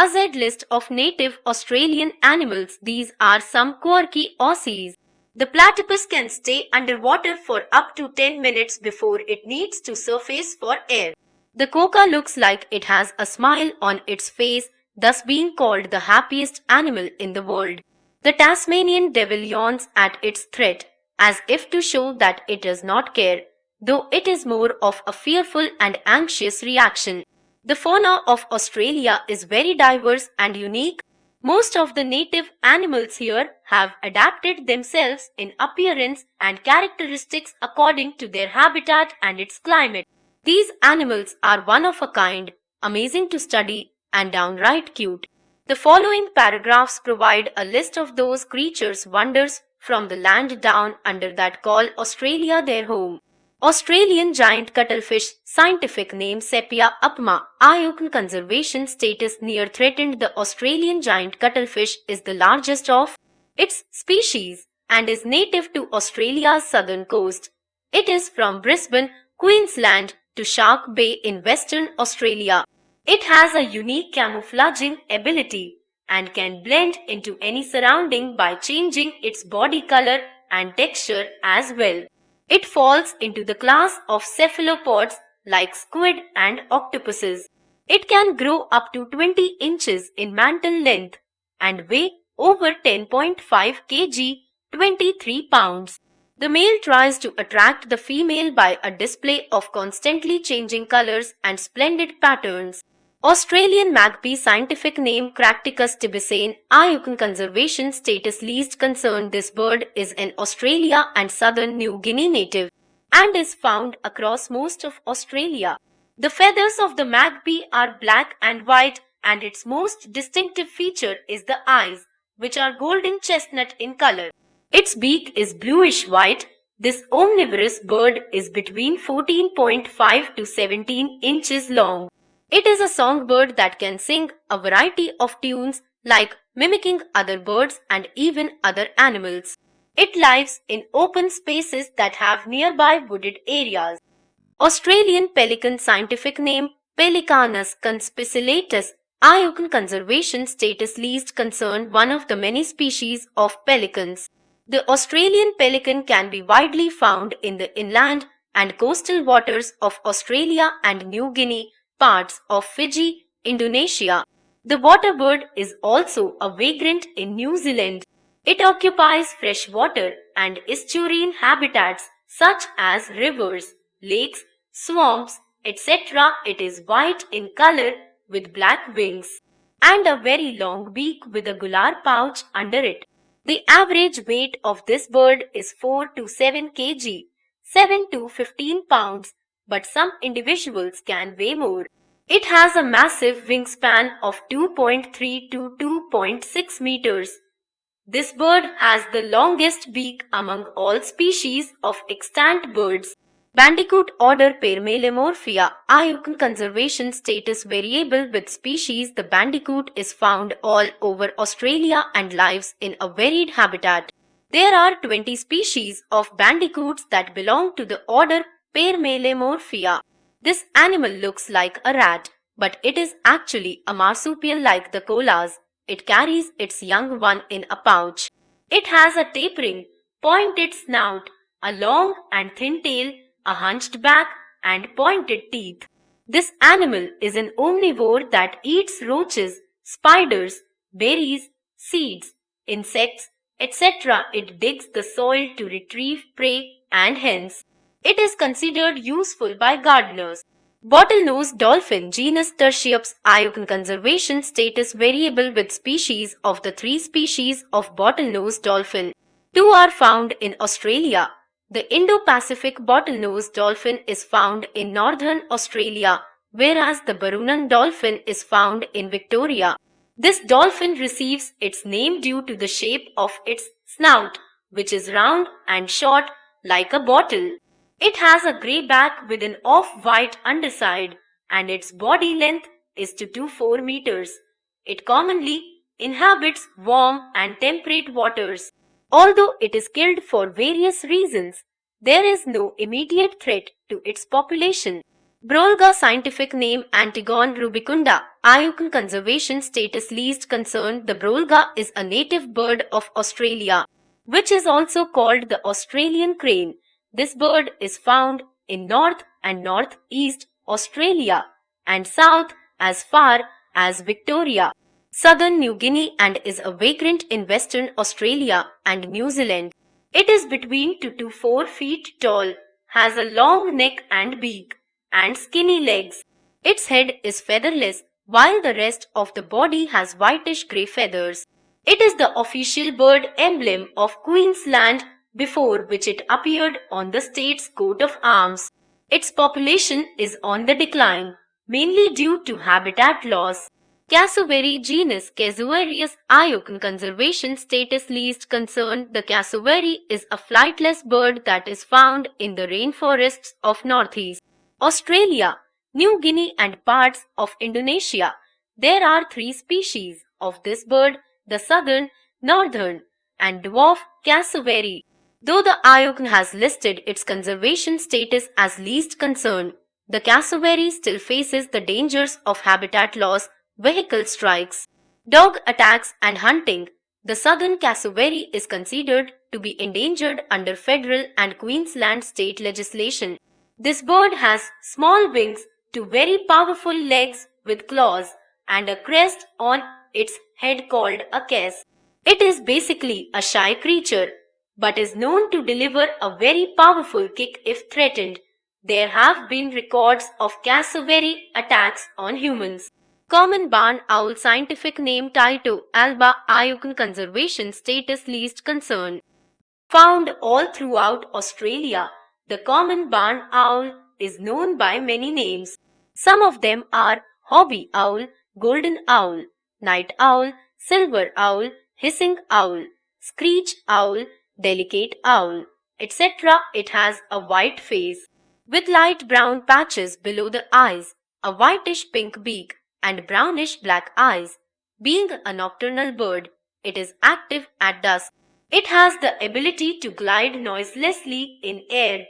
A Z list of native Australian animals. These are some quirky Aussies. The platypus can stay underwater for up to 10 minutes before it needs to surface for air. The quokka looks like it has a smile on its face, thus being called the happiest animal in the world. The Tasmanian devil yawns at its threat, as if to show that it does not care, though it is more of a fearful and anxious reaction. The fauna of Australia is very diverse and unique. Most of the native animals here have adapted themselves in appearance and characteristics according to their habitat and its climate. These animals are one of a kind, amazing to study, and downright cute. The following paragraphs provide a list of those creatures' wonders from the land down under that call Australia their home. Australian giant cuttlefish, scientific name Sepia apma, IUCN conservation status near threatened. The Australian giant cuttlefish is the largest of its species and is native to Australia's southern coast. It is from Brisbane, Queensland to Shark Bay in Western Australia. It has a unique camouflaging ability and can blend into any surrounding by changing its body color and texture as well. It falls into the class of cephalopods like squid and octopuses. It can grow up to 20 inches in mantle length and weigh over 10.5 kg, 23 pounds. The male tries to attract the female by a display of constantly changing colors and splendid patterns. Australian magpie, scientific name Cracticus tibicane, IUCN conservation status least concern. This bird is an Australia and southern New Guinea native and is found across most of Australia. The feathers of the magpie are black and white, and its most distinctive feature is the eyes, which are golden chestnut in color. Its beak is bluish white. This omnivorous bird is between 14.5 to 17 inches long. It is a songbird that can sing a variety of tunes, like mimicking other birds and even other animals. It lives in open spaces that have nearby wooded areas. Australian pelican, scientific name Pelicanus conspicillatus, IUCN conservation status least concern, one of the many species of pelicans. The Australian pelican can be widely found in the inland and coastal waters of Australia and New Guinea, parts of Fiji, Indonesia. The water bird is also a vagrant in New Zealand. It occupies freshwater and estuarine habitats such as rivers, lakes, swamps, etc. It is white in color with black wings and a very long beak with a gular pouch under it. The average weight of this bird is 4 to 7 kg, 7 to 15 pounds, but some individuals can weigh more. It has a massive wingspan of 2.3 to 2.6 meters. This bird has the longest beak among all species of extant birds. Bandicoot order Paermelemorphia, IUCN conservation status variable with species. The bandicoot is found all over Australia and lives in a varied habitat. There are 20 species of bandicoots that belong to the order Paermelemorphia. This animal looks like a rat, but it is actually a marsupial like the koalas. It carries its young one in a pouch. It has a tapering, pointed snout, a long and thin tail, a hunched back, and pointed teeth. This animal is an omnivore that eats roaches, spiders, berries, seeds, insects, etc. It digs the soil to retrieve prey and hence it is considered useful by gardeners. Bottlenose dolphin, genus Tursiops, IUCN conservation status variable with species. Of the 3 species of bottlenose dolphin, 2 are found in Australia. The Indo-Pacific bottlenose dolphin is found in northern Australia, whereas the Baroonan dolphin is found in Victoria. This dolphin receives its name due to the shape of its snout, which is round and short like a bottle. It has a grey back with an off-white underside, and its body length is to 4 meters. It commonly inhabits warm and temperate waters. Although it is killed for various reasons, there is no immediate threat to its population. Brolga scientific name Antigone rubicunda. IUCN conservation status least concern. The brolga is a native bird of Australia, which is also called the Australian crane. This bird is found in North and Northeast Australia and south as far as Victoria, southern New Guinea, and is a vagrant in Western Australia and New Zealand. It is between 2 to 4 feet tall, has a long neck and beak, and skinny legs. Its head is featherless, while the rest of the body has whitish grey feathers. It is the official bird emblem of Queensland, before which it appeared on the state's coat of arms. Its population is on the decline, mainly due to habitat loss. Cassowary genus Casuarius. IUCN conservation status least concern. The cassowary is a flightless bird that is found in the rainforests of Northeast Australia, New Guinea, and parts of Indonesia. There are 3 species of this bird: the southern, northern, and dwarf cassowary. Though the IUCN has listed its conservation status as least concern, the cassowary still faces the dangers of habitat loss, vehicle strikes, dog attacks, and hunting. The southern cassowary is considered to be endangered under federal and Queensland state legislation. This bird has small wings to very powerful legs with claws and a crest on its head called a kes. It is basically a shy creature, but is known to deliver a very powerful kick if threatened. There have been records of cassowary attacks on humans. Common barn owl scientific name Tyto alba. IUCN conservation status least concern. Found all throughout Australia, the common barn owl is known by many names. Some of them are hobby owl, golden owl, night owl, silver owl, hissing owl, screech owl, delicate owl, etc. It has a white face with light brown patches below the eyes, a whitish pink beak, and brownish black eyes. Being a nocturnal bird, it is active at dusk. It has the ability to glide noiselessly in air.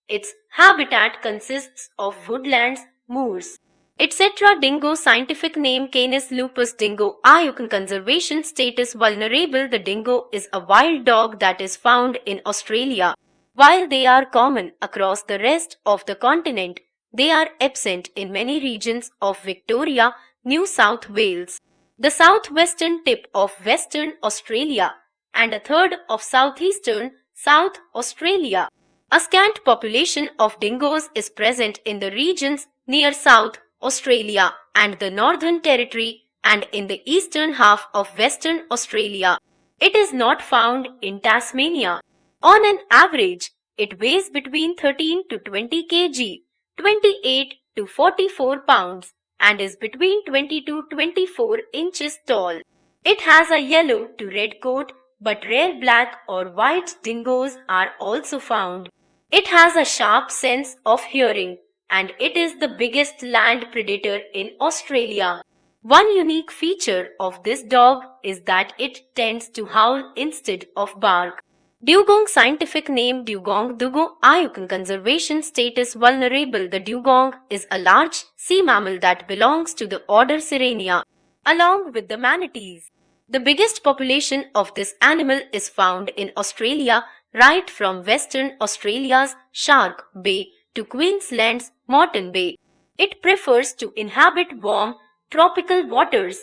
Its habitat consists of woodlands, moors, etc. Dingo scientific name Canis lupus dingo. IUCN conservation status vulnerable. The dingo is a wild dog that is found in Australia. While they are common across the rest of the continent, they are absent in many regions of Victoria, New South Wales, the southwestern tip of Western Australia, and a third of southeastern South Australia. A scant population of dingoes is present in the regions near South Australia and the Northern Territory and in the eastern half of Western Australia. It is not found in Tasmania. On an average, it weighs between 13 to 20 kg, 28 to 44 pounds, and is between 20 to 24 inches tall. It has a yellow to red coat, but rare black or white dingoes are also found. It has a sharp sense of hearing, and it is the biggest land predator in Australia. One unique feature of this dog is that it tends to howl instead of bark. Dugong scientific name Dugong dugo. IUCN conservation status vulnerable. The dugong is a large sea mammal that belongs to the order Sirenia, along with the manatees. The biggest population of this animal is found in Australia, right from Western Australia's Shark Bay to Queensland's Moreton Bay. It prefers to inhabit warm, tropical waters.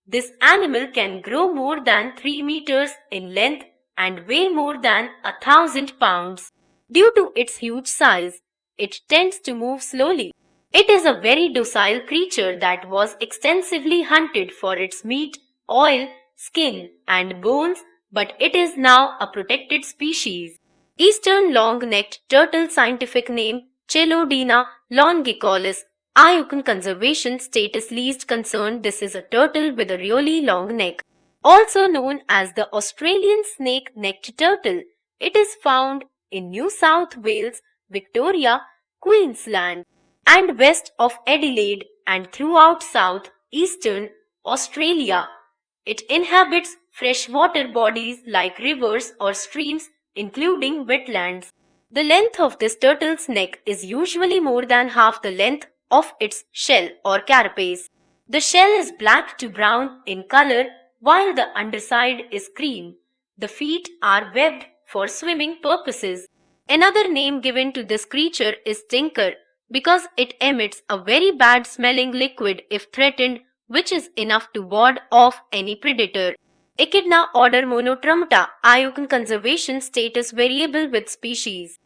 This animal can grow more than 3 meters in length and weigh more than 1,000 pounds. Due to its huge size, it tends to move slowly. It is a very docile creature that was extensively hunted for its meat, oil, skin, and bones, but it is now a protected species. Eastern long-necked turtle scientific name Chelodina longicollis. IUCN conservation status least concern. This is a turtle with a really long neck, also known as the Australian snake-necked turtle. It is found in New South Wales, Victoria, Queensland, and west of Adelaide and throughout south eastern Australia. It inhabits freshwater bodies like rivers or streams, including wetlands. The length of this turtle's neck is usually more than half the length of its shell or carapace. The shell is black to brown in color while the underside is cream. The feet are webbed for swimming purposes. Another name given to this creature is stinker because it emits a very bad smelling liquid if threatened, which is enough to ward off any predator. Echidna order Monotremata, IUCN conservation status variable with species.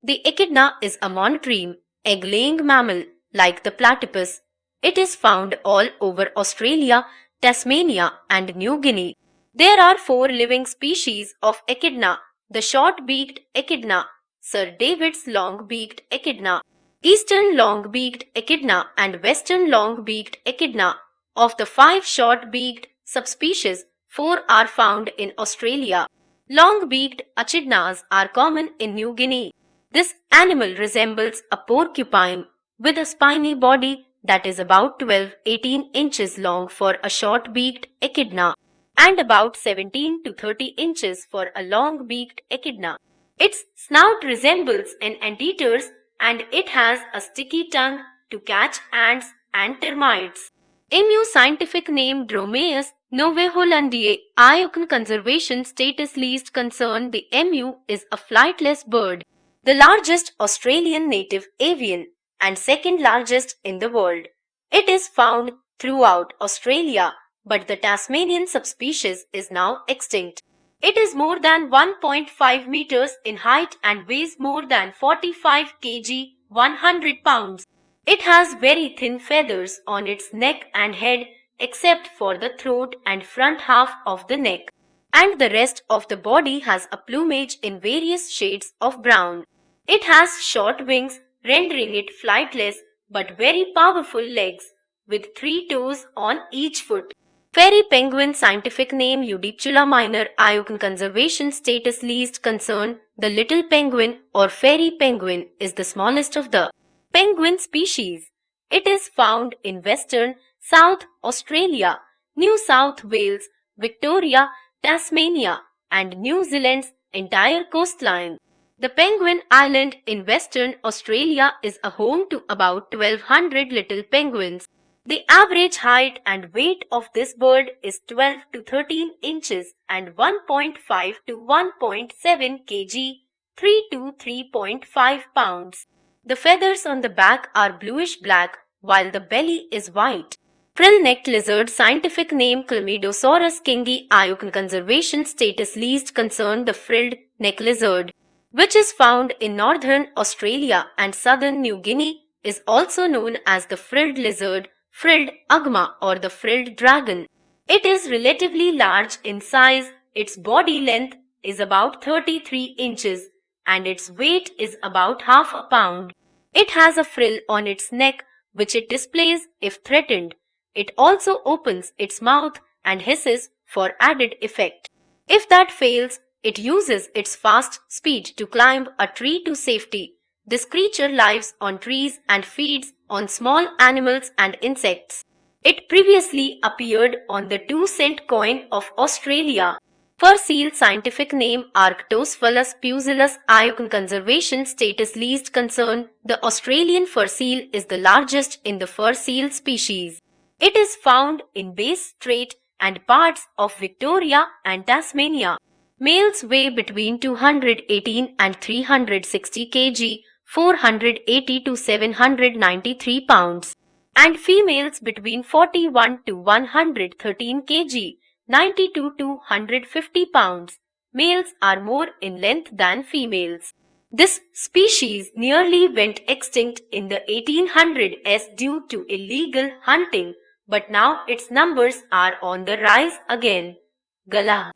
The echidna is a monotreme, egg-laying mammal, like the platypus. It is found all over Australia, Tasmania, and New Guinea. There are 4 living species of echidna: the short-beaked echidna, Sir David's long-beaked echidna, eastern long-beaked echidna, and western long-beaked echidna. Of the 5 short-beaked subspecies, 4 are found in Australia. Long-beaked echidnas are common in New Guinea. This animal resembles a porcupine with a spiny body that is about 12-18 inches long for a short-beaked echidna and about 17 to 30 inches for a long-beaked echidna. Its snout resembles an anteater's and it has a sticky tongue to catch ants and termites. Emu scientific name Dromaeus novaehollandiae, IUCN conservation status least concern. The emu is a flightless bird, the largest Australian native avian and second largest in the world. It is found throughout Australia, but the Tasmanian subspecies is now extinct. It is more than 1.5 meters in height and weighs more than 45 kg, 100 pounds. It has very thin feathers on its neck and head except for the throat and front half of the neck, and the rest of the body has a plumage in various shades of brown. It has short wings, rendering it flightless but very powerful legs, with 3 toes on each foot. Fairy penguin scientific name Eudiptula minor, IUCN conservation status least concern. The little penguin or fairy penguin is the smallest of the penguin species. It is found in Western, South Australia, New South Wales, Victoria, Tasmania, and New Zealand's entire coastline. The Penguin Island in Western Australia is a home to about 1200 little penguins. The average height and weight of this bird is 12 to 13 inches and 1.5 to 1.7 kg, 3 to 3.5 pounds. The feathers on the back are bluish black while the belly is white. Frill-necked lizard scientific name Chlamydosaurus kingi, IUCN conservation status least concern. The frilled neck lizard, which is found in northern Australia and southern New Guinea, is also known as the frilled lizard, frilled ugma, or the frilled dragon. It is relatively large in size. Its body length is about 33 inches and its weight is about half a pound. It has a frill on its neck which it displays if threatened. It also opens its mouth and hisses for added effect. If that fails, it uses its fast speed to climb a tree to safety. This creature lives on trees and feeds on small animals and insects. It previously appeared on the 2-cent coin of Australia. Fur seal scientific name Arctocephalus pusillus, IUCN conservation status least concern. The Australian fur seal is the largest in the fur seal species. It is found in Bass Strait and parts of Victoria and Tasmania. Males weigh between 218 and 360 kg, 480 to 793 pounds, and females between 41 to 113 kg, 92 to 150 pounds. Males are more in length than females. This species nearly went extinct in the 1800s due to illegal hunting, but now its numbers are on the rise again. Gala.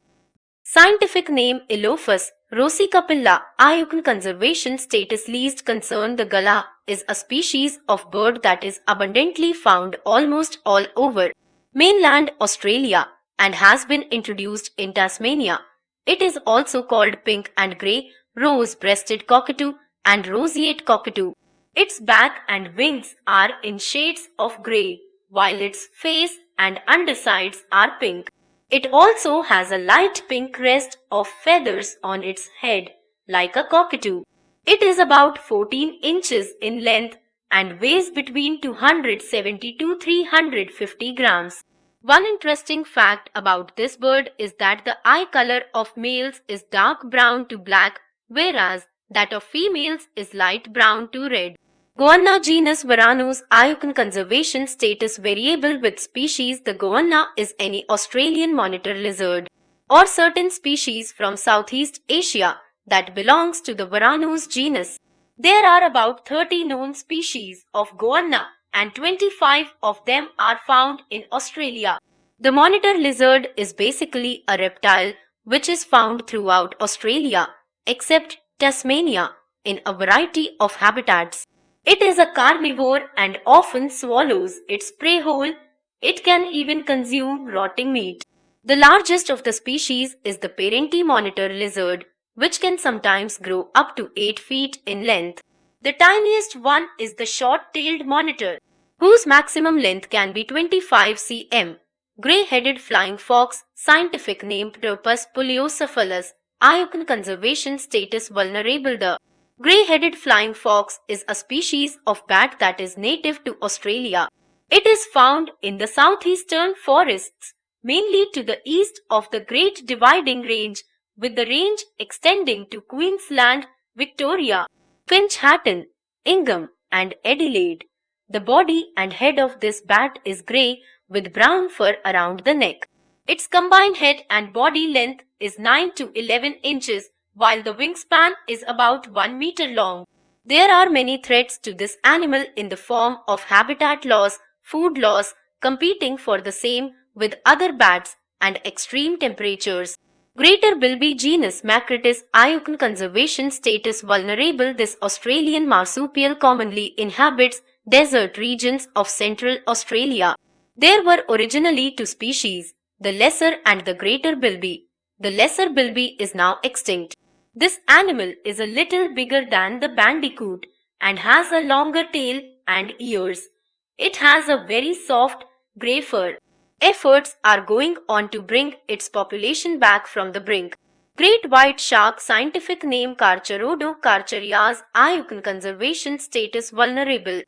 Scientific name Elophus rossicapilla, IUCN conservation status least concern. The gala is a species of bird that is abundantly found almost all over mainland Australia and has been introduced in Tasmania. It is also called pink and grey, rose-breasted cockatoo, and roseate cockatoo. Its back and wings are in shades of grey, while its face and undersides are pink. It also has a light pink rest of feathers on its head, like a cockatoo. It is about 14 inches in length and weighs between 270 to 350 grams. One interesting fact about this bird is that the eye color of males is dark brown to black, whereas that of females is light brown to red. Goanna genus Varanus Ayukon conservation status variable with species. The goanna is any Australian monitor lizard or certain species from Southeast Asia that belongs to the Varanus genus. There are about 30 known species of goanna and 25 of them are found in Australia. The monitor lizard is basically a reptile which is found throughout Australia except Tasmania in a variety of habitats. It is a carnivore and often swallows its prey whole. It can even consume rotting meat. The largest of the species is the Parenti monitor lizard, which can sometimes grow up to 8 feet in length. The tiniest one is the short-tailed monitor, whose maximum length can be 25 cm. Gray-headed flying fox, scientific name Pteropus poliocephalus, Ayukon conservation status vulnerable. The gray-headed flying fox is a species of bat that is native to Australia. It is found in the southeastern forests, mainly to the east of the Great Dividing Range, with the range extending to Queensland, Victoria, Finch Hatton, Ingham, and Adelaide. The body and head of this bat is grey with brown fur around the neck. Its combined head and body length is 9 to 11 inches, while the wingspan is about 1 meter long. There are many threats to this animal in the form of habitat loss, food loss, competing for the same with other bats, and extreme temperatures. Greater bilby genus Macrotis Ayukon conservation status vulnerable. This Australian marsupial commonly inhabits desert regions of central Australia. There were originally two species, the lesser and the greater bilby. The lesser bilby is now extinct. This animal is a little bigger than the bandicoot and has a longer tail and ears. It has a very soft grey fur. Efforts are going on to bring its population back from the brink. Great white shark scientific name Carcharodon carcharias Ayukon conservation status vulnerable.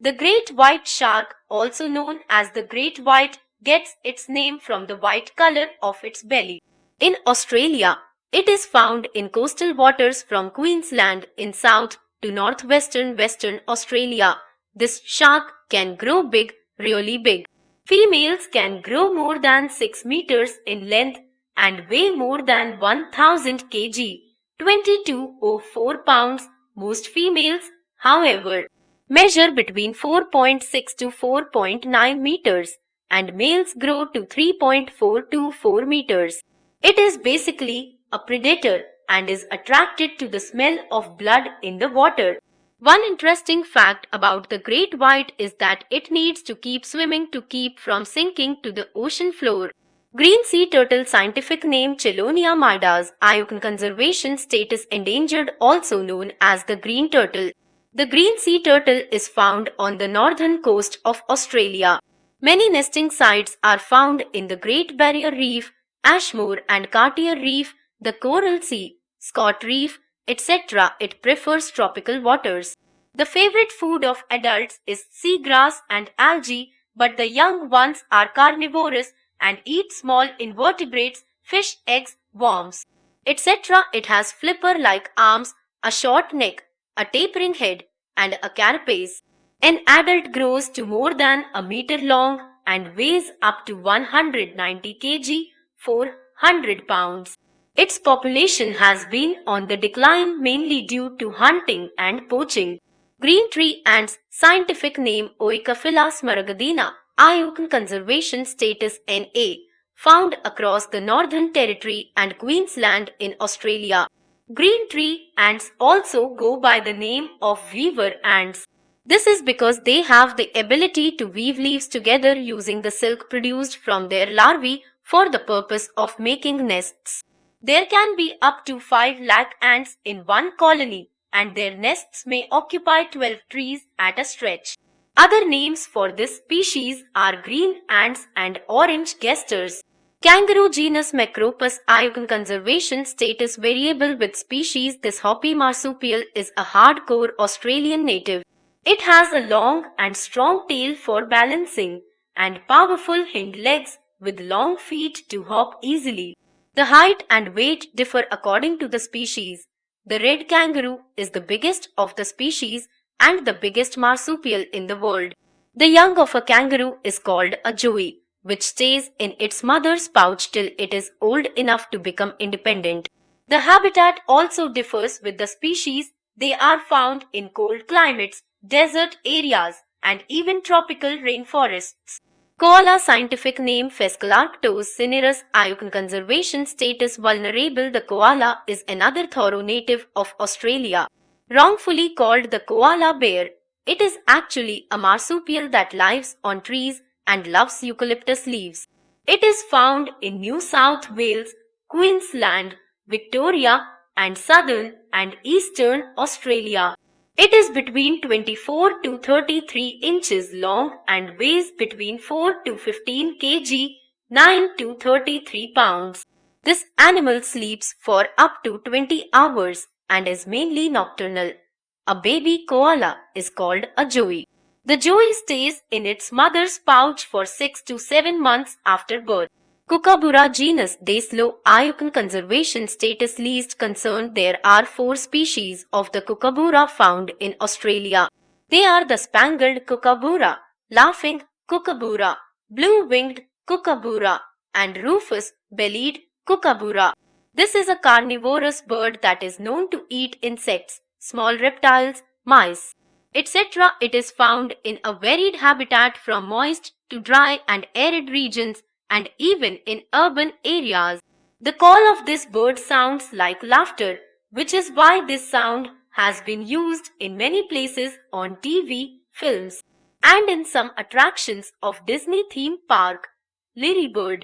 The great white shark, also known as the great white, gets its name from the white color of its belly. In Australia, it is found in coastal waters from Queensland in south to northwestern Western Australia. This shark can grow big, really big. Females can grow more than 6 meters in length and weigh more than 1000 kg, 2204 pounds. Most females, however, measure between 4.6 to 4.9 meters and males grow to 3.4 to 4 meters. It is basically a predator and is attracted to the smell of blood in the water. One interesting fact about the great white is that it needs to keep swimming to keep from sinking to the ocean floor. Green sea turtle scientific name Chelonia midas, Ayukon conservation status endangered, also known as the green turtle. The green sea turtle is found on the northern coast of Australia. Many nesting sites are found in the Great Barrier Reef, Ashmore and Cartier Reef, the Coral Sea, Scott Reef, etc. It prefers tropical waters. The favorite food of adults is seagrass and algae, but the young ones are carnivorous and eat small invertebrates, fish, eggs, worms, etc. It has flipper-like arms, a short neck, a tapering head, and a carapace. An adult grows to more than a meter long and weighs up to 190 kg, 400 pounds. Its population has been on the decline mainly due to hunting and poaching. Green tree ants, scientific name Oecophila smaragdina, Ayukon conservation status NA, found across the Northern Territory and Queensland in Australia. Green tree ants also go by the name of weaver ants. This is because they have the ability to weave leaves together using the silk produced from their larvae for the purpose of making nests. There can be up to 5 lakh ants in one colony, and their nests may occupy 12 trees at a stretch. Other names for this species are green ants and orange gesters. Kangaroo genus Macropus IUCN conservation status variable with species. This hoppy marsupial is a hardcore Australian native. It has a long and strong tail for balancing and powerful hind legs with long feet to hop easily. The height and weight differ according to the species. The red kangaroo is the biggest of the species and the biggest marsupial in the world. The young of a kangaroo is called a joey, which stays in its mother's pouch till it is old enough to become independent. The habitat also differs with the species. They are found in cold climates, desert areas, and even tropical rainforests. Koala scientific name Phascolarctos cinereus IUCN conservation status vulnerable. The koala is another thorough native of Australia. Wrongfully called the koala bear, it is actually a marsupial that lives on trees and loves eucalyptus leaves. It is found in New South Wales, Queensland, Victoria, and southern and eastern Australia. It is between 24 to 33 inches long and weighs between 4 to 15 kg, 9 to 33 pounds. This animal sleeps for up to 20 hours and is mainly nocturnal. A baby koala is called a joey. The joey stays in its mother's pouch for 6 to 7 months after birth. Kookaburra genus Daslo IUCN conservation status least concerned. There are 4 species of the kookaburra found in Australia. They are the spangled kookaburra, laughing kookaburra, blue-winged kookaburra, and rufous-bellied kookaburra. This is a carnivorous bird that is known to eat insects, small reptiles, mice, etc. It is found in a varied habitat from moist to dry and arid regions and even in urban areas. The call of this bird sounds like laughter, which is why this sound has been used in many places on TV, films, and in some attractions of Disney theme park. Lirybird.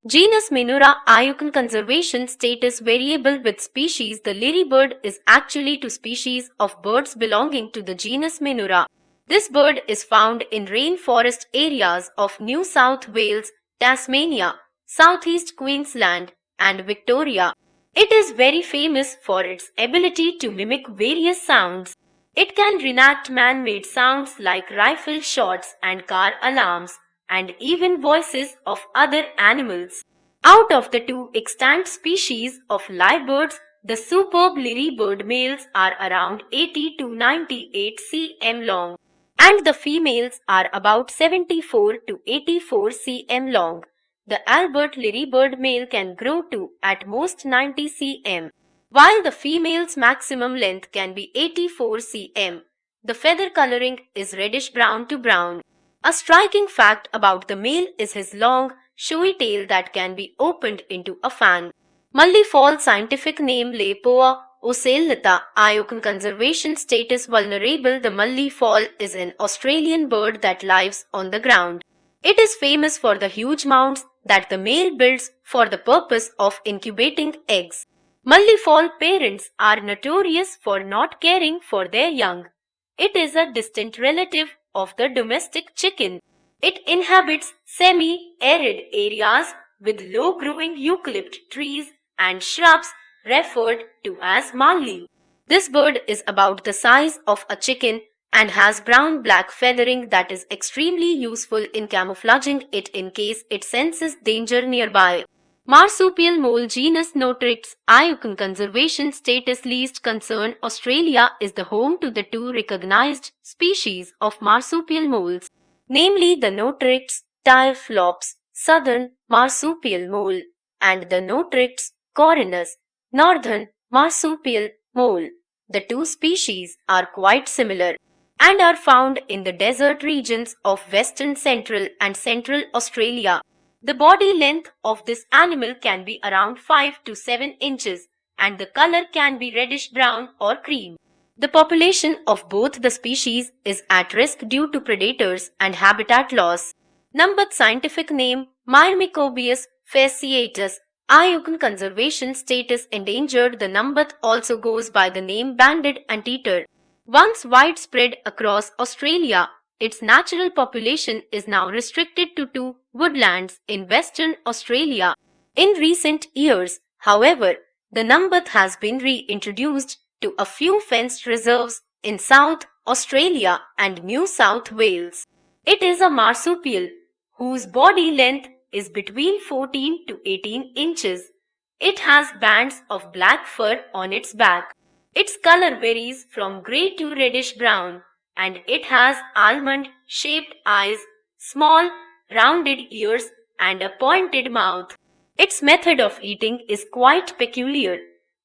Genus Menura IUCN conservation status variable with species. The lirybird is actually two species of birds belonging to the genus Menura. This bird is found in rainforest areas of New South Wales, Tasmania, Southeast Queensland, and Victoria. It is very famous for its ability to mimic various sounds. It can reenact man-made sounds like rifle shots and car alarms, and even voices of other animals. Out of the 2 extant species of live birds, the superb lirybird males are around 80 to 98 cm long, and the females are about 74 to 84 cm long. The Albert lirybird male can grow to at most 90 cm, while the female's maximum length can be 84 cm. The feather coloring is reddish-brown to brown. A striking fact about the male is his long, showy tail that can be opened into a fan. Mully-fall scientific name Leipoa ocellata IUCN conservation status vulnerable. The mully-fall is an Australian bird that lives on the ground. It is famous for the huge mounds that the male builds for the purpose of incubating eggs. Mully-fall parents are notorious for not caring for their young. It is a distant relative of the domestic chicken. It inhabits semi-arid areas with low-growing eucalypt trees and shrubs referred to as mallee. This bird is about the size of a chicken and has brown-black feathering that is extremely useful in camouflaging it in case it senses danger nearby. Marsupial mole genus Notrix IUCN conservation status least concern. Australia is the home to the 2 recognized species of marsupial moles, namely the Notrix typhlops southern marsupial mole and the Notrix corinus northern marsupial mole. The 2 species are quite similar and are found in the desert regions of western central and central Australia. The body length of this animal can be around 5 to 7 inches and the color can be reddish brown or cream. The population of both the species is at risk due to predators and habitat loss. Numbat scientific name Myrmecobius fasciatus IUCN conservation status endangered. The numbat also goes by the name banded anteater. Once widespread across Australia, Its natural population is now restricted to two woodlands in Western Australia. In recent years, however, the number has been reintroduced to a few fenced reserves in South Australia and New South Wales. It is a marsupial whose body length is between 14 to 18 inches. It has bands of black fur on its back. Its color varies from grey to reddish brown, and it has almond-shaped eyes, small, rounded ears, and a pointed mouth. Its method of eating is quite peculiar.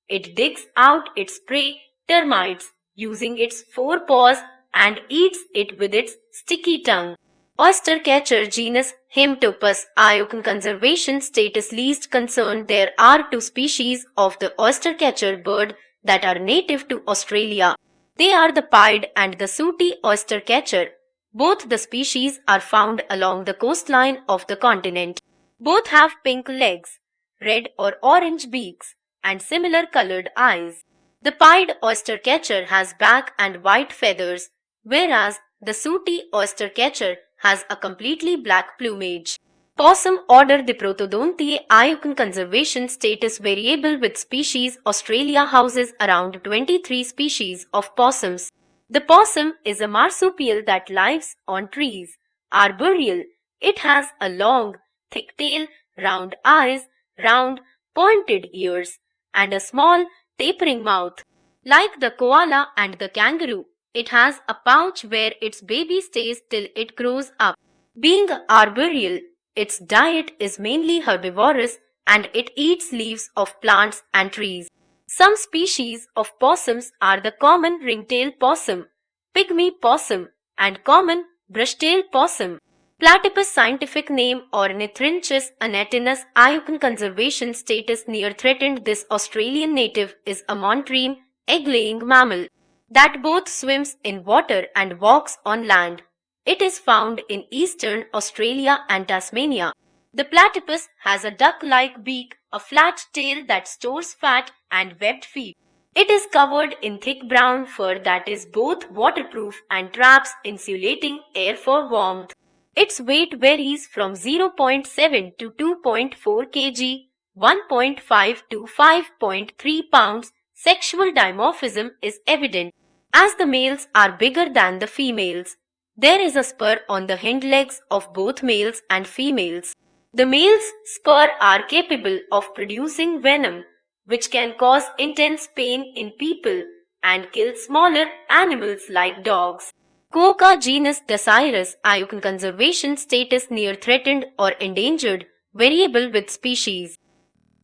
It digs out its prey, termites, using its forepaws and eats it with its sticky tongue. Oystercatcher genus Hemtopus Iucn conservation status least concern. There are two species of the oystercatcher bird that are native to Australia. They are the pied and the sooty oystercatcher. Both the species are found along the coastline of the continent. Both have pink legs, red or orange beaks, and similar colored eyes. The pied oystercatcher has black and white feathers, whereas the sooty oystercatcher has a completely black plumage. Possum order Diprotodontiae Iucn conservation status variable with species. Australia houses around 23 species of possums. The possum is a marsupial that lives on trees. Arboreal. It has a long, thick tail, round eyes, round, pointed ears, and a small, tapering mouth. Like the koala and the kangaroo, it has a pouch where its baby stays till it grows up. Being arboreal, its diet is mainly herbivorous and it eats leaves of plants and trees. Some species of possums are the common ringtail possum, pygmy possum, and common brushtail possum. Platypus scientific name Ornithorhynchus anatinus Iucn conservation status near threatened. This Australian native is a monotremes egg-laying mammal that both swims in water and walks on land. It is found in eastern Australia and Tasmania. The platypus has a duck-like beak, a flat tail that stores fat, and webbed feet. It is covered in thick brown fur that is both waterproof and traps insulating air for warmth. Its weight varies from 0.7 to 2.4 kg, 1.5 to 5.3 pounds. Sexual dimorphism is evident, as the males are bigger than the females. There is a spur on the hind legs of both males and females. The male's spur are capable of producing venom, which can cause intense pain in people and kill smaller animals like dogs. Quokka genus Dasyurus Iucn conservation status near threatened or endangered, variable with species.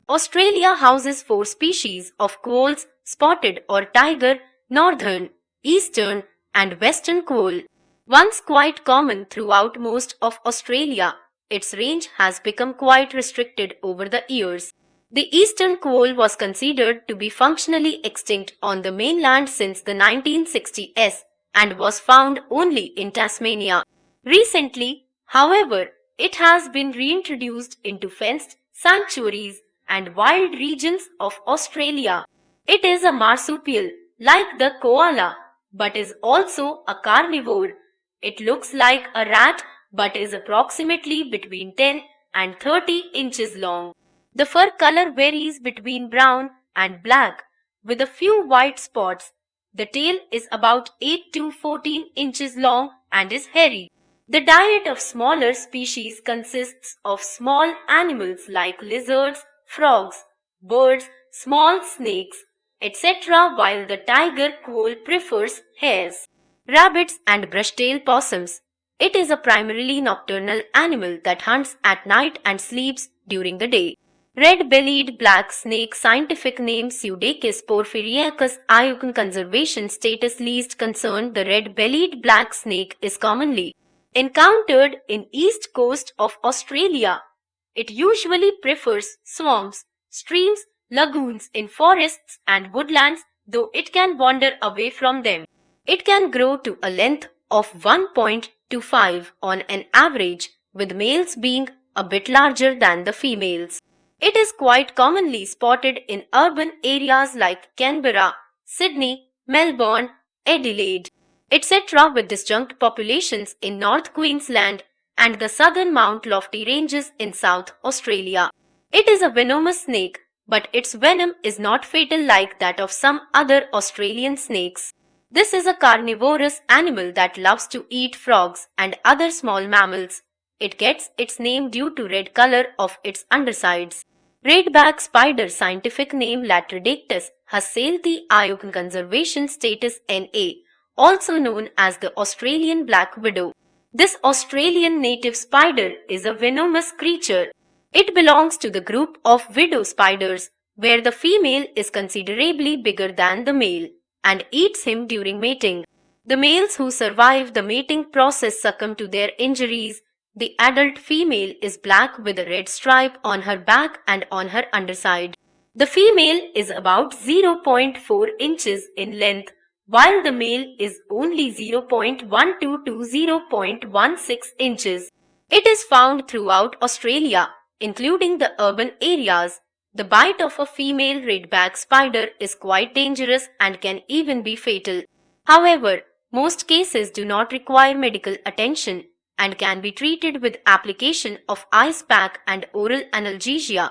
Australia houses 4 species of quolls, spotted or tiger, northern, eastern, and western quoll. Once quite common throughout most of Australia, its range has become quite restricted over the years. The eastern quoll was considered to be functionally extinct on the mainland since the 1960s and was found only in Tasmania. Recently, however, it has been reintroduced into fenced sanctuaries and wild regions of Australia. It is a marsupial, like the koala, but is also a carnivore. It looks like a rat but is approximately between 10 and 30 inches long. The fur color varies between brown and black with a few white spots. The tail is about 8 to 14 inches long and is hairy. The diet of smaller species consists of small animals like lizards, frogs, birds, small snakes, etc., while the tiger quoll prefers hares, rabbits, and brushtail possums. It is a primarily nocturnal animal that hunts at night and sleeps during the day. Red-bellied black snake scientific name Pseudacus porphyriacus Iucn conservation status least concern. The red-bellied black snake is commonly encountered in east coast of Australia. It usually prefers swamps, streams, lagoons in forests and woodlands, though it can wander away from them. It can grow to a length of 1.25 on an average, with males being a bit larger than the females. It is quite commonly spotted in urban areas like Canberra, Sydney, Melbourne, Adelaide. etc. with disjunct populations in North Queensland and the southern Mount Lofty ranges in South Australia. It is a venomous snake, but its venom is not fatal like that of some other Australian snakes. This is a carnivorous animal that loves to eat frogs and other small mammals. It gets its name due to red color of its undersides. Redback spider, scientific name Latrodactys hasseltii, IUCN conservation status NA, also known as the Australian black widow. This Australian native spider is a venomous creature. It belongs to the group of widow spiders, where the female is considerably bigger than the male and eats him during mating. The males who survive the mating process succumb to their injuries. The adult female is black with a red stripe on her back and on her underside. The female is about 0.4 inches in length, while the male is only 0.12 to 0.16 inches. It is found throughout Australia, including the urban areas. The bite of a female redback spider is quite dangerous and can even be fatal. However, most cases do not require medical attention and can be treated with application of ice pack and oral analgesia.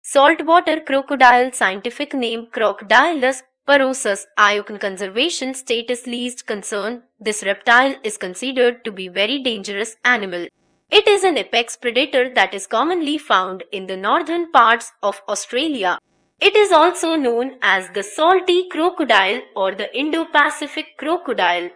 Saltwater crocodile, scientific name Crocodilus porosus, IUCN conservation status least concern. This reptile is considered to be very dangerous animal. It is an apex predator that is commonly found in the northern parts of Australia. It is also known as the salty crocodile or the Indo-Pacific crocodile.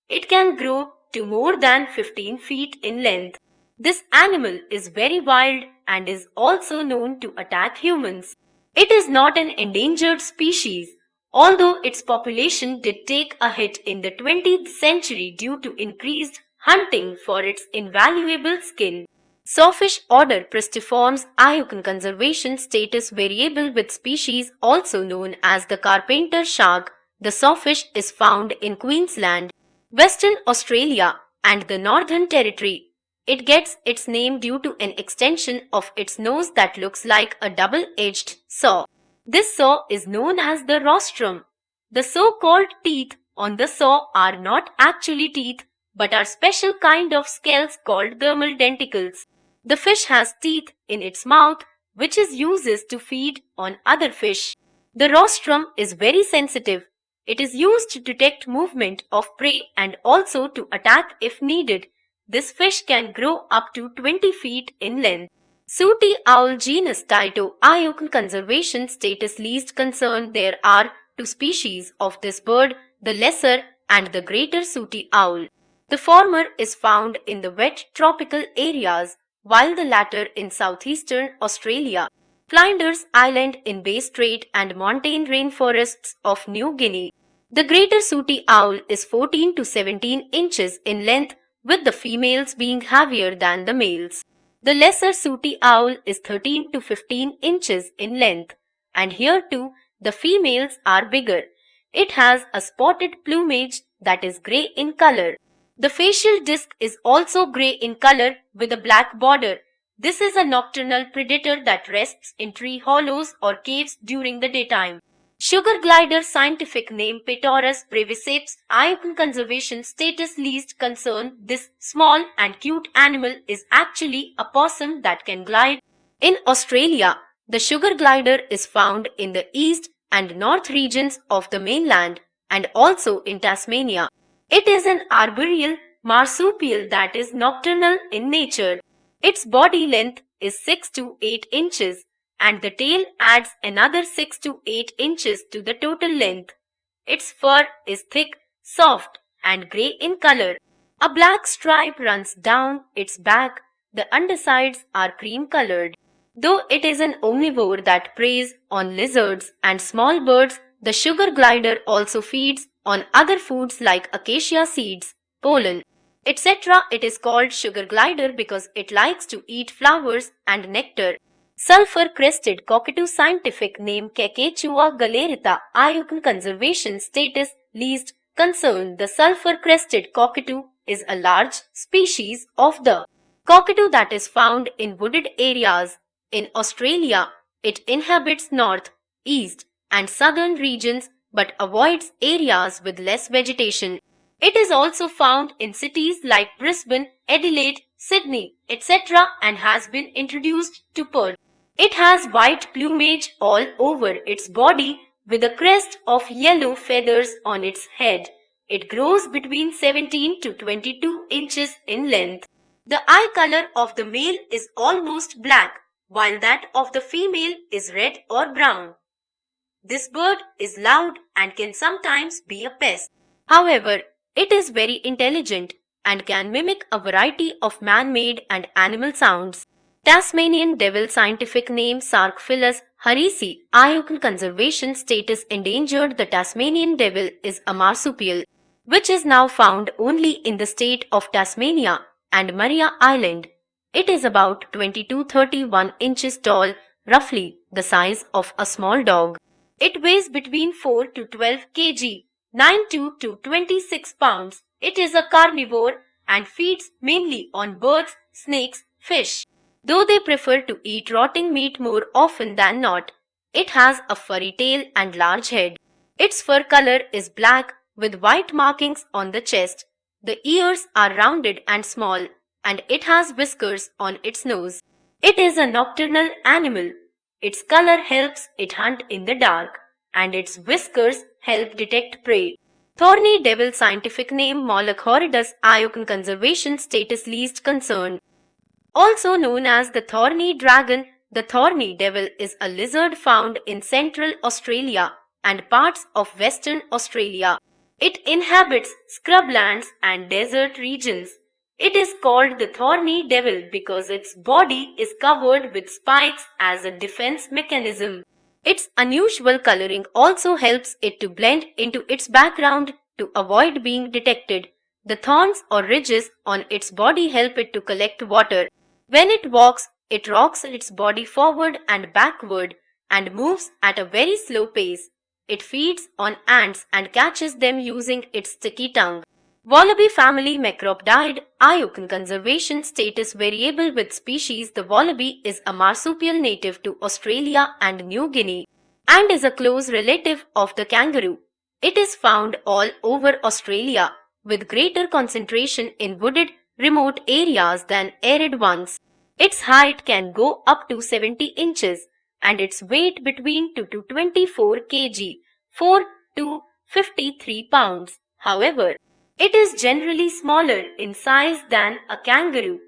It can grow to more than 15 feet in length. This animal is very wild and is also known to attack humans. It is not an endangered species, although its population did take a hit in the 20th century due to increased hunting for its invaluable skin. Sawfish order Pristiformes, IUCN conservation status variable with species also known as the carpenter shark. The sawfish is found in Queensland, Western Australia and the Northern Territory. It gets its name due to an extension of its nose that looks like a double-edged saw. This saw is known as the rostrum. The so-called teeth on the saw are not actually teeth, but are special kind of scales called dermal denticles. The fish has teeth in its mouth, which it uses to feed on other fish. The rostrum is very sensitive. It is used to detect movement of prey and also to attack if needed. This fish can grow up to 20 feet in length. Sooty owl genus Tyto, IUCN conservation status least concern. There are two species of this bird, the lesser and the greater sooty owl. The former is found in the wet tropical areas, while the latter in southeastern Australia, Flinders Island in Bay Strait and montane rainforests of New Guinea. The greater sooty owl is 14 to 17 inches in length, with the females being heavier than the males. The lesser sooty owl is 13 to 15 inches in length, and here too the females are bigger. It has a spotted plumage that is grey in color. The facial disc is also grey in color with a black border. This is a nocturnal predator that rests in tree hollows or caves during the daytime. Sugar glider, scientific name Petaurus breviceps, IUCN conservation status least concern. This small and cute animal is actually a possum that can glide. In Australia, the sugar glider is found in the east and north regions of the mainland and also in Tasmania. It is an arboreal marsupial that is nocturnal in nature. Its body length is 6 to 8 inches and the tail adds another 6 to 8 inches to the total length. Its fur is thick, soft and grey in color. A black stripe runs down its back. The undersides are cream colored. Though it is an omnivore that preys on lizards and small birds, the sugar glider also feeds on other foods like acacia seeds, pollen, etc. It is called sugar glider because it likes to eat flowers and nectar. Sulfur-crested cockatoo, scientific name Cacachua galerita, IUCN conservation status least concern. The sulfur-crested cockatoo is a large species of the cockatoo that is found in wooded areas. In Australia, it inhabits north, east and southern regions but avoids areas with less vegetation. It is also found in cities like Brisbane, Adelaide, Sydney, etc. and has been introduced to Perth. It has white plumage all over its body with a crest of yellow feathers on its head. It grows between 17 to 22 inches in length. The eye color of the male is almost black, while that of the female is red or brown. This bird is loud and can sometimes be a pest. However, it is very intelligent and can mimic a variety of man-made and animal sounds. Tasmanian devil, scientific name Sarcophilus harrisi, IUCN conservation status endangered. The Tasmanian devil is a marsupial which is now found only in the state of Tasmania and Maria Island. It is about 22-31 inches tall, roughly the size of a small dog. It weighs between 4 to 12 kg, 92 to 26 pounds. It is a carnivore and feeds mainly on birds, snakes, fish. Though they prefer to eat rotting meat more often than not, it has a furry tail and large head. Its fur color is black with white markings on the chest. The ears are rounded and small, and it has whiskers on its nose. It is a nocturnal animal. Its color helps it hunt in the dark, and its whiskers help detect prey. Thorny devil, scientific name Moloch horridus, IUCN conservation status least concern. Also known as the thorny dragon, the thorny devil is a lizard found in central Australia and parts of Western Australia. It inhabits scrublands and desert regions. It is called the thorny devil because its body is covered with spikes as a defense mechanism. Its unusual coloring also helps it to blend into its background to avoid being detected. The thorns or ridges on its body help it to collect water. When it walks, it rocks its body forward and backward and moves at a very slow pace. It feeds on ants and catches them using its sticky tongue. Wallaby family Macropodidae, IUCN conservation status variable with species. The wallaby is a marsupial native to Australia and New Guinea and is a close relative of the kangaroo. It is found all over Australia with greater concentration in wooded, remote areas than arid ones. Its height can go up to 70 inches and its weight between 2 to 24 kg, 4 to 53 pounds. However, it is generally smaller in size than a kangaroo.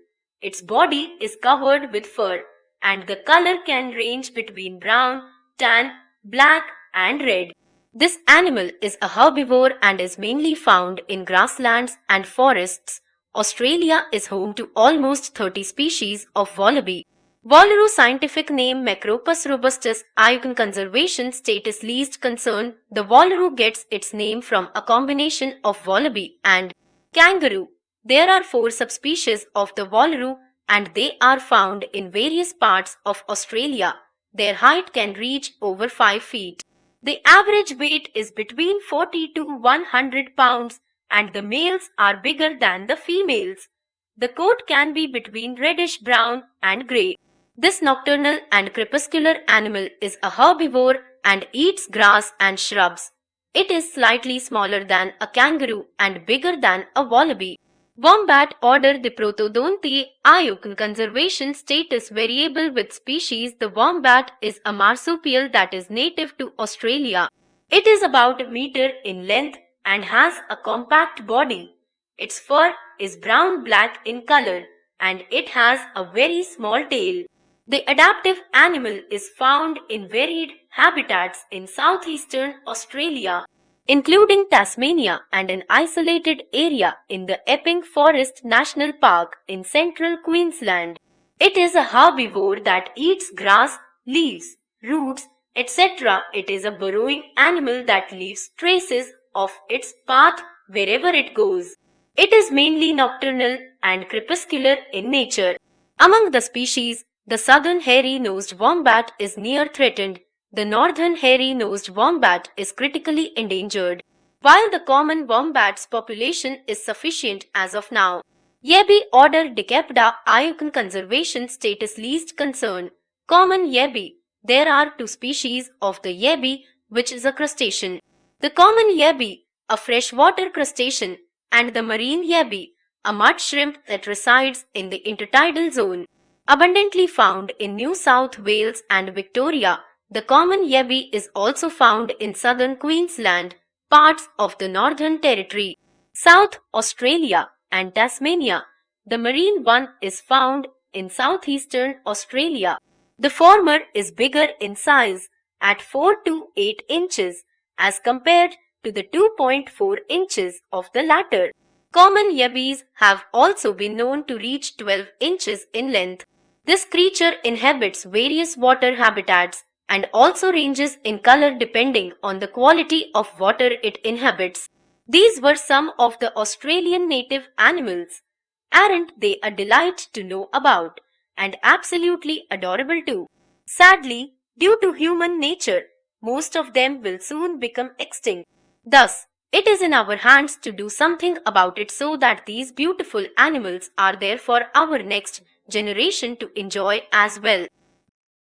Its body is covered with fur and the color can range between brown, tan, black and red. This animal is a herbivore and is mainly found in grasslands and forests. Australia is home to almost 30 species of wallaby. Wallaroo, scientific name Macropus robustus, IUCN conservation status least concern. The wallaroo gets its name from a combination of wallaby and kangaroo. There are 4 subspecies of the wallaroo and they are found in various parts of Australia. Their height can reach over 5 feet. The average weight is between 40 to 100 pounds and the males are bigger than the females. The coat can be between reddish brown and grey. This nocturnal and crepuscular animal is a herbivore and eats grass and shrubs. It is slightly smaller than a kangaroo and bigger than a wallaby. Wombat order Diprotodontiae, IUCN conservation status variable with species. The wombat is a marsupial that is native to Australia. It is about a meter in length and has a compact body. Its fur is brown-black in color and it has a very small tail. The adaptive animal is found in varied habitats in southeastern Australia, including Tasmania and an isolated area in the Epping Forest National Park in central Queensland. It is a herbivore that eats grass, leaves, roots, etc. It is a burrowing animal that leaves traces of its path wherever it goes. It is mainly nocturnal and crepuscular in nature. Among the species, the southern hairy-nosed wombat is near threatened. The northern hairy-nosed wombat is critically endangered, while the common wombat's population is sufficient as of now. Yabby order Decapida, IUCN conservation status least concern. Common yabby. There are 2 species of the yabby, which is a crustacean. The common yabby, a freshwater crustacean, and the marine yabby, a mud shrimp that resides in the intertidal zone. Abundantly found in New South Wales and Victoria, the common yabby is also found in southern Queensland, parts of the Northern Territory, South Australia, and Tasmania. The marine one is found in southeastern Australia. The former is bigger in size at 4 to 8 inches as compared to the 2.4 inches of the latter. Common yabbies have also been known to reach 12 inches in length. This creature inhabits various water habitats and also ranges in color depending on the quality of water it inhabits. These were some of the Australian native animals. Aren't they a delight to know about? And absolutely adorable too. Sadly, due to human nature, most of them will soon become extinct. Thus, it is in our hands to do something about it so that these beautiful animals are there for our next generation to enjoy as well.